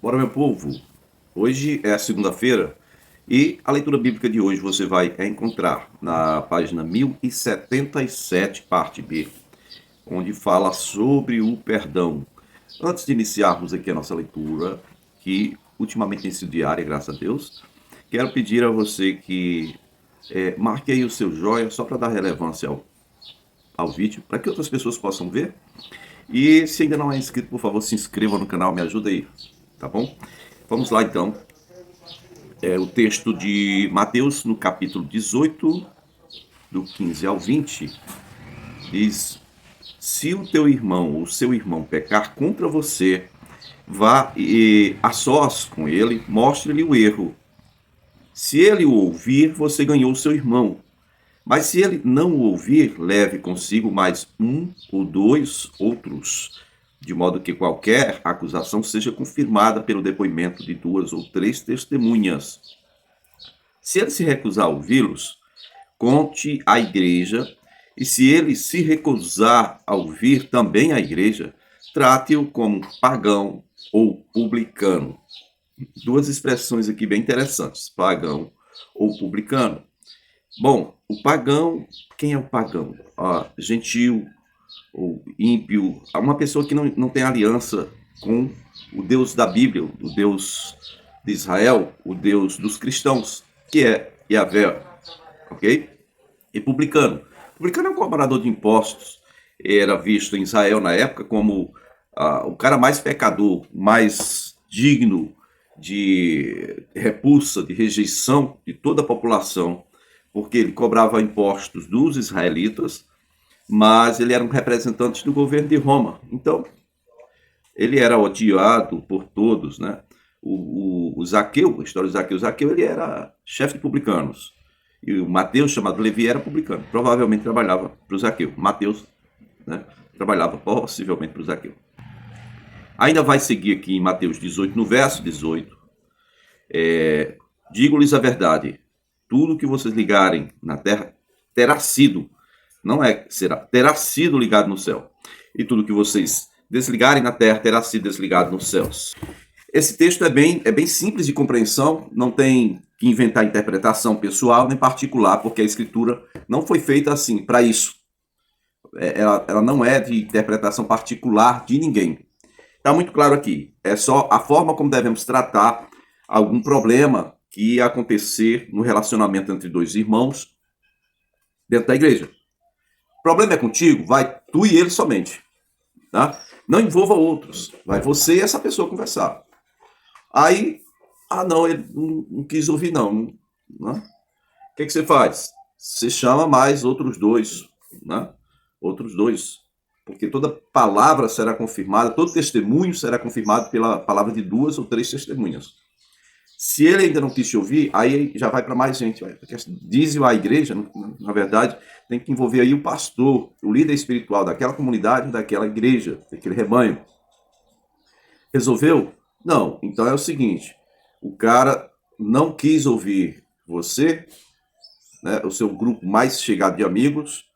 Bora, meu povo! Hoje é a segunda-feira e a leitura bíblica de hoje você vai encontrar na página 1077, parte B, onde fala sobre o perdão. Antes de iniciarmos aqui a nossa leitura, que ultimamente tem sido diária, graças a Deus, quero pedir a você que marque aí o seu joia só para dar relevância ao vídeo, para que outras pessoas possam ver. E se ainda não é inscrito, por favor, se inscreva no canal, me ajuda aí, tá bom? Vamos lá então. O texto de Mateus, no capítulo 18, do 15 ao 20, diz: se o teu irmão ou seu irmão pecar contra você, vá a sós com ele, mostre-lhe o erro. Se ele o ouvir, você ganhou o seu irmão. Mas se ele não o ouvir, leve consigo mais um ou dois outros, de modo que qualquer acusação seja confirmada pelo depoimento de duas ou três testemunhas. Se ele se recusar a ouvi-los, conte à igreja, e se ele se recusar a ouvir também a igreja, trate-o como pagão ou publicano. Duas expressões aqui bem interessantes, pagão ou publicano. Bom, o pagão, quem é o pagão? Gentil ou ímpio, uma pessoa que não tem aliança com o Deus da Bíblia, o Deus de Israel, o Deus dos cristãos, que é Yahvé, ok? E publicano. Publicano é um cobrador de impostos, era visto em Israel na época como o cara mais pecador, mais digno de repulsa, de rejeição de toda a população, porque ele cobrava impostos dos israelitas, mas ele era um representante do governo de Roma. Então, ele era odiado por todos, né? O Zaqueu, a história do Zaqueu, ele era chefe de publicanos. E o Mateus, chamado Levi, era publicano. Provavelmente trabalhava para o Zaqueu. Mateus, né, trabalhava possivelmente para o Zaqueu. Ainda vai seguir aqui em Mateus 18, no verso 18. Digo-lhes a verdade, tudo que vocês ligarem na terra terá sido, não é será, terá sido ligado no céu. E tudo que vocês desligarem na terra terá sido desligado nos céus. Esse texto é bem simples de compreensão, não tem que inventar interpretação pessoal nem particular, porque a escritura não foi feita assim, para isso. Ela não é de interpretação particular de ninguém. Está muito claro aqui, é só a forma como devemos tratar algum problema que acontecer no relacionamento entre dois irmãos dentro da igreja. O problema é contigo, vai tu e ele somente. Tá? Não envolva outros, vai você e essa pessoa conversar. Aí, não, ele não quis ouvir não. Né? O que você faz? Você chama mais outros dois, né? Outros dois. Porque toda palavra será confirmada, todo testemunho será confirmado pela palavra de duas ou três testemunhas. Se ele ainda não quis te ouvir, aí já vai para mais gente. Diz a igreja, na verdade, tem que envolver aí o pastor, o líder espiritual daquela comunidade, daquela igreja, daquele rebanho. Resolveu? Não. Então é o seguinte, o cara não quis ouvir você, né, o seu grupo mais chegado de amigos,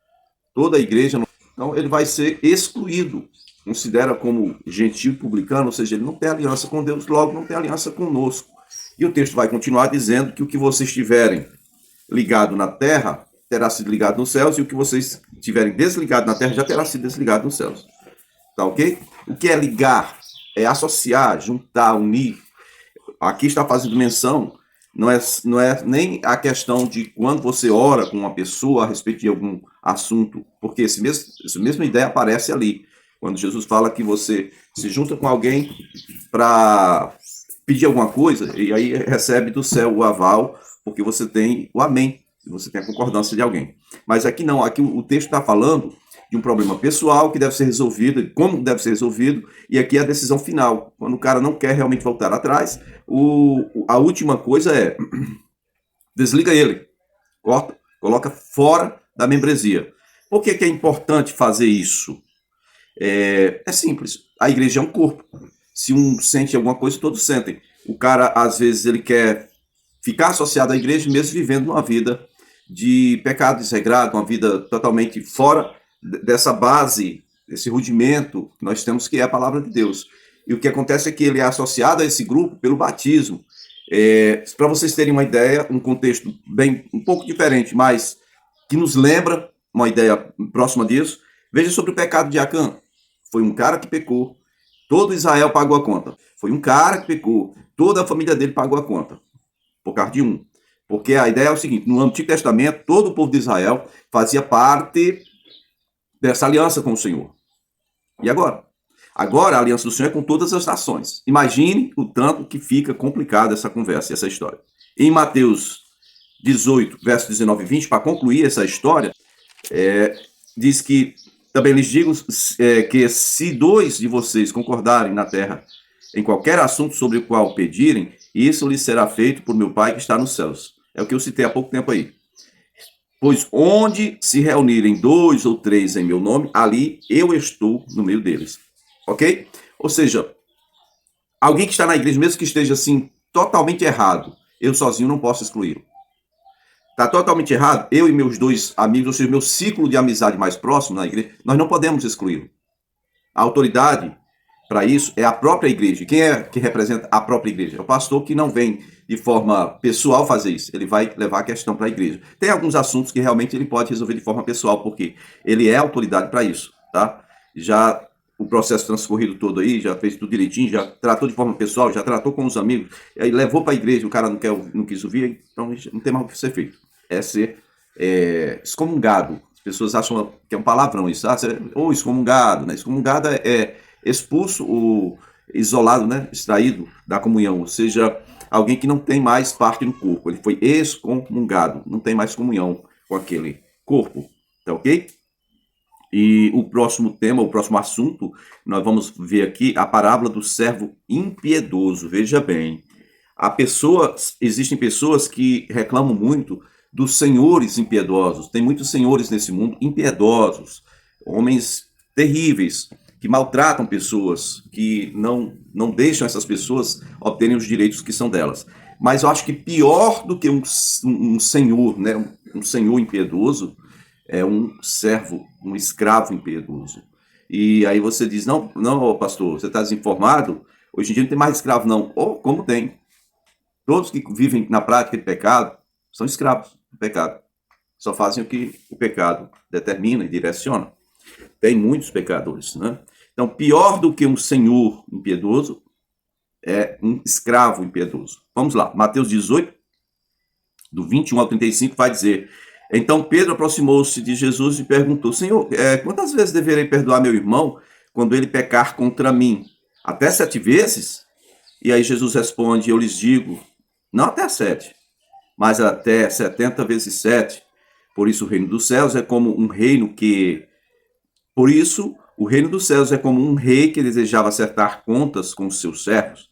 toda a igreja, então ele vai ser excluído. Considera como gentil publicano, ou seja, ele não tem aliança com Deus, logo não tem aliança conosco. E o texto vai continuar dizendo que o que vocês tiverem ligado na terra terá sido ligado nos céus, e o que vocês tiverem desligado na terra já terá sido desligado nos céus. Tá ok? O que é ligar? É associar, juntar, unir. Aqui está fazendo menção, não é nem a questão de quando você ora com uma pessoa a respeito de algum assunto, porque essa mesma ideia aparece ali, quando Jesus fala que você se junta com alguém para pedir alguma coisa, e aí recebe do céu o aval, porque você tem o amém, você tem a concordância de alguém. Mas aqui não, aqui o texto está falando de um problema pessoal que deve ser resolvido, como deve ser resolvido, e aqui é a decisão final. Quando o cara não quer realmente voltar atrás, a última coisa é desliga ele, corta, coloca fora da membresia. Por que é importante fazer isso? É simples, a igreja é um corpo. Se um sente alguma coisa, todos sentem. O cara, às vezes, ele quer ficar associado à igreja, mesmo vivendo uma vida de pecado desregrado, uma vida totalmente fora dessa base, desse rudimento que nós temos, que é a palavra de Deus. E o que acontece é que ele é associado a esse grupo pelo batismo. Para vocês terem uma ideia, um contexto bem um pouco diferente, mas que nos lembra uma ideia próxima disso. Veja sobre o pecado de Acã. Foi um cara que pecou, todo Israel pagou a conta. Foi um cara que pecou, toda a família dele pagou a conta, por causa de um. Porque a ideia é o seguinte: no Antigo Testamento, todo o povo de Israel fazia parte dessa aliança com o Senhor. E agora? Agora a aliança do Senhor é com todas as nações. Imagine o tanto que fica complicada essa conversa, essa história. Em Mateus 18, versos 19 e 20, para concluir essa história, diz que também lhes digo que se dois de vocês concordarem na terra em qualquer assunto sobre o qual pedirem, isso lhes será feito por meu Pai que está nos céus. É o que eu citei há pouco tempo aí. Pois onde se reunirem dois ou três em meu nome, ali eu estou no meio deles. Ok? Ou seja, alguém que está na igreja, mesmo que esteja assim totalmente errado, eu sozinho não posso excluí-lo. Está totalmente errado, eu e meus dois amigos, ou seja, meu ciclo de amizade mais próximo na igreja, nós não podemos excluí-lo. A autoridade para isso é a própria igreja. Quem é que representa a própria igreja? É o pastor que não vem de forma pessoal fazer isso. Ele vai levar a questão para a igreja. Tem alguns assuntos que realmente ele pode resolver de forma pessoal, porque ele é autoridade para isso, tá? Já o processo transcorrido todo aí, já fez tudo direitinho, já tratou de forma pessoal, já tratou com os amigos, aí levou para a igreja, o cara não quis ouvir, então não tem mais o que ser feito. É ser excomungado. As pessoas acham que é um palavrão isso, ou excomungado, né? Excomungado é expulso, isolado, né? Extraído da comunhão, ou seja, alguém que não tem mais parte no corpo, ele foi excomungado, não tem mais comunhão com aquele corpo, tá ok? E o próximo tema, o próximo assunto, nós vamos ver aqui a parábola do servo impiedoso. Veja bem, existem pessoas que reclamam muito dos senhores impiedosos. Tem muitos senhores nesse mundo impiedosos, homens terríveis, que maltratam pessoas, que não deixam essas pessoas obterem os direitos que são delas. Mas eu acho que pior do que um senhor, né, um senhor impiedoso, é um servo, um escravo impiedoso. E aí você diz, não, pastor, você está desinformado? Hoje em dia não tem mais escravo, não. Ou como tem? Todos que vivem na prática de pecado são escravos do pecado. Só fazem o que o pecado determina e direciona. Tem muitos pecadores, né? Então, pior do que um senhor impiedoso é um escravo impiedoso. Vamos lá, Mateus 18, do 21 ao 35, vai dizer: então Pedro aproximou-se de Jesus e perguntou: Senhor, quantas vezes deverei perdoar meu irmão quando ele pecar contra mim? Até 7 vezes? E aí Jesus responde: eu lhes digo, não até 7, mas até 70 vezes 7. Por isso o reino dos céus é como um reino que... Por isso o reino dos céus é como um rei que desejava acertar contas com os seus servos.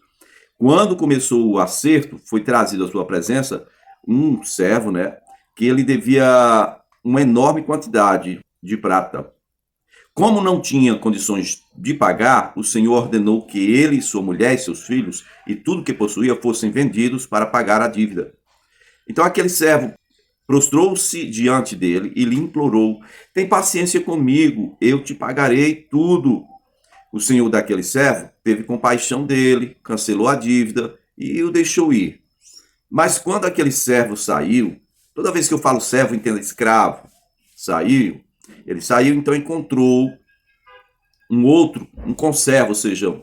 Quando começou o acerto, foi trazido à sua presença um servo, né, que ele devia uma enorme quantidade de prata. Como não tinha condições de pagar, o Senhor ordenou que ele, sua mulher e seus filhos e tudo que possuía fossem vendidos para pagar a dívida. Então aquele servo prostrou-se diante dele e lhe implorou: tem paciência comigo, eu te pagarei tudo. O senhor daquele servo teve compaixão dele, cancelou a dívida e o deixou ir. Mas quando aquele servo saiu, toda vez que eu falo servo, entenda escravo, ele saiu, então encontrou um conservo, ou seja,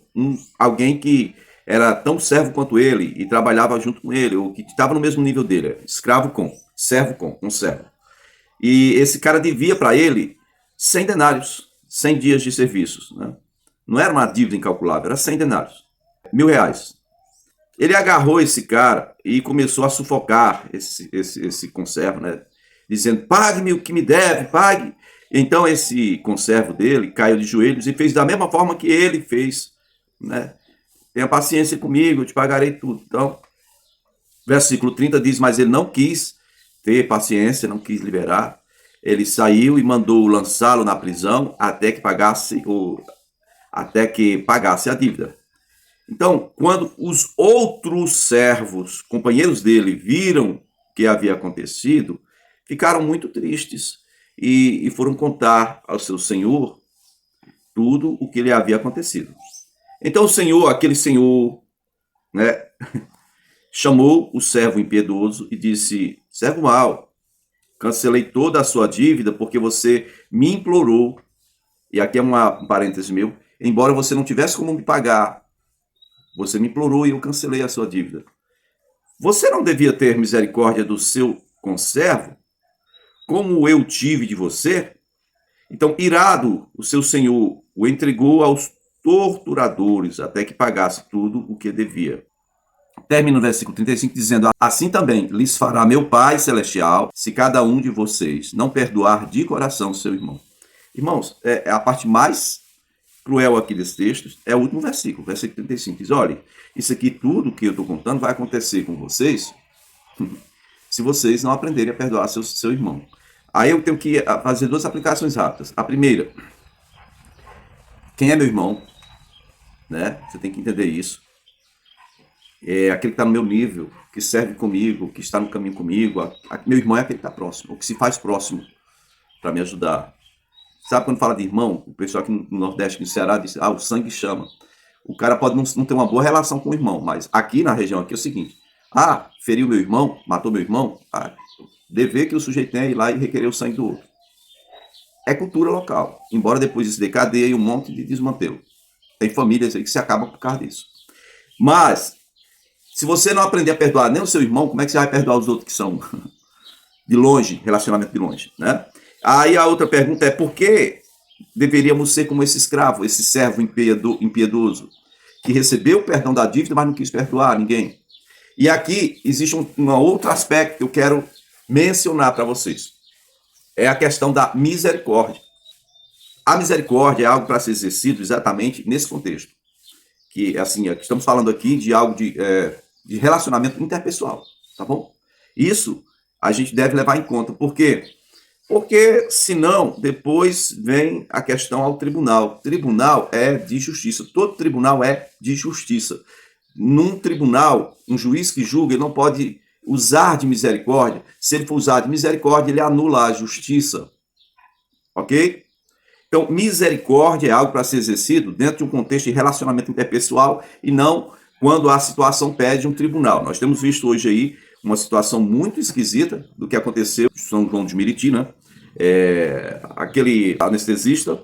alguém que era tão servo quanto ele e trabalhava junto com ele, ou que estava no mesmo nível dele, escravo com, servo com, um servo. E esse cara devia para ele 100 denários, 100 dias de serviços, né? Não era uma dívida incalculável, era 100 denários, R$ 1.000. Ele agarrou esse cara e começou a sufocar esse conservo, né? Dizendo: pague-me o que me deve, pague. Então esse conservo dele caiu de joelhos e fez da mesma forma que ele fez, né? Tenha paciência comigo, eu te pagarei tudo. Então, versículo 30 diz: mas ele não quis ter paciência, não quis liberar. Ele saiu e mandou lançá-lo na prisão até que pagasse a dívida. Então, quando os outros servos, companheiros dele, viram o que havia acontecido, ficaram muito tristes e foram contar ao seu senhor tudo o que lhe havia acontecido. Então o Senhor, aquele Senhor, né, chamou o servo impiedoso e disse: servo mau, cancelei toda a sua dívida porque você me implorou, e aqui é um parêntese meu, embora você não tivesse como me pagar, você me implorou e eu cancelei a sua dívida. Você não devia ter misericórdia do seu conservo, como eu tive de você? Então, irado, o seu senhor o entregou aos torturadores até que pagasse tudo o que devia. Termina o versículo 35 dizendo: assim também lhes fará meu Pai Celestial, se cada um de vocês não perdoar de coração seu irmão. Irmãos, é a parte mais cruel aqui desse texto, é o último versículo, versículo 35. Diz: olha, isso aqui tudo que eu estou contando vai acontecer com vocês se vocês não aprenderem a perdoar seu irmão. Aí eu tenho que fazer duas aplicações rápidas. A primeira, quem é meu irmão? Né? Você tem que entender isso. É aquele que está no meu nível, que serve comigo, que está no caminho comigo. Meu irmão é aquele que está próximo, o que se faz próximo para me ajudar. Sabe quando fala de irmão, o pessoal aqui no Nordeste, aqui no Ceará, diz: ah, o sangue chama. O cara pode não ter uma boa relação com o irmão, mas aqui na região aqui é o seguinte: ah, feriu meu irmão, matou meu irmão, dever que o sujeito tem é ir lá e requerer o sangue do outro. É cultura local, embora depois isso decadeie um monte de desmantelo. Tem famílias aí que se acabam por causa disso. Mas, se você não aprender a perdoar nem o seu irmão, como é que você vai perdoar os outros que são de longe, relacionamento de longe, né? Aí a outra pergunta é: por que deveríamos ser como esse escravo, esse servo impiedoso, que recebeu o perdão da dívida, mas não quis perdoar ninguém? E aqui existe um outro aspecto que eu quero mencionar para vocês. É a questão da misericórdia. A misericórdia é algo para ser exercido exatamente nesse contexto. Que, assim, estamos falando aqui de algo de relacionamento interpessoal, tá bom? Isso a gente deve levar em conta. Por quê? Porque, senão, depois vem a questão ao tribunal. Tribunal é de justiça. Todo tribunal é de justiça. Num tribunal, um juiz que julga, ele não pode usar de misericórdia. Se ele for usar de misericórdia, ele anula a justiça. Ok? Então, misericórdia é algo para ser exercido dentro de um contexto de relacionamento interpessoal e não quando a situação pede um tribunal. Nós temos visto hoje aí uma situação muito esquisita do que aconteceu em São João de Meriti, né? Aquele anestesista,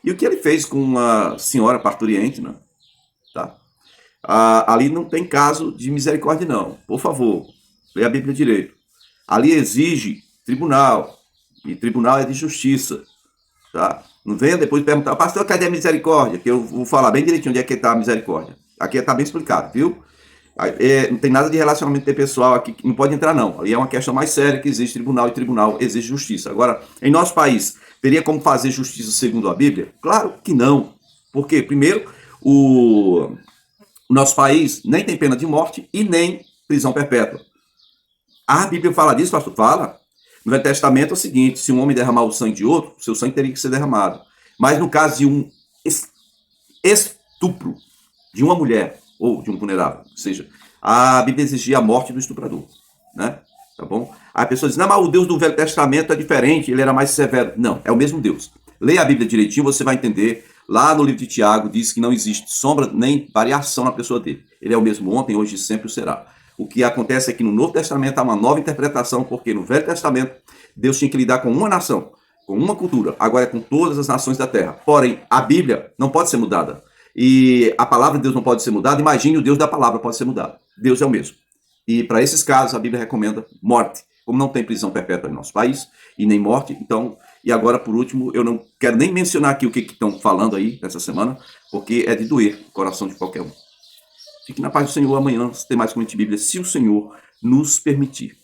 e o que ele fez com uma senhora parturiente, né? Tá? Ali não tem caso de misericórdia, não. Por favor, leia a Bíblia direito. Ali exige tribunal, e tribunal é de justiça. Tá? Não venha depois perguntar: pastor, cadê a misericórdia? Que eu vou falar bem direitinho onde é que está a misericórdia. Aqui está bem explicado, viu? Não tem nada de relacionamento interpessoal aqui, não pode entrar não. Ali é uma questão mais séria, que existe tribunal, e tribunal exige justiça. Agora, em nosso país, teria como fazer justiça segundo a Bíblia? Claro que não. Por quê? Primeiro, o nosso país nem tem pena de morte e nem prisão perpétua. A Bíblia fala disso, pastor? Fala. No Velho Testamento é o seguinte: se um homem derramar o sangue de outro, seu sangue teria que ser derramado. Mas no caso de um estupro de uma mulher ou de um vulnerável, ou seja, a Bíblia exigia a morte do estuprador, né? Tá bom? Aí a pessoa diz: não, mas o Deus do Velho Testamento é diferente, ele era mais severo. Não, é o mesmo Deus. Leia a Bíblia direitinho, você vai entender. Lá no livro de Tiago diz que não existe sombra nem variação na pessoa dele. Ele é o mesmo ontem, hoje e sempre o será. O que acontece é que no Novo Testamento há uma nova interpretação, porque no Velho Testamento Deus tinha que lidar com uma nação, com uma cultura, agora é com todas as nações da terra. Porém, a Bíblia não pode ser mudada. E a palavra de Deus não pode ser mudada. Imagine o Deus da palavra pode ser mudado. Deus é o mesmo. E para esses casos, a Bíblia recomenda morte. Como não tem prisão perpétua no nosso país, e nem morte, então... E agora, por último, eu não quero nem mencionar aqui o que estão falando aí nessa semana, porque é de doer o coração de qualquer um. Fique na paz do Senhor. Amanhã tem mais Comente Bíblia, se o Senhor nos permitir.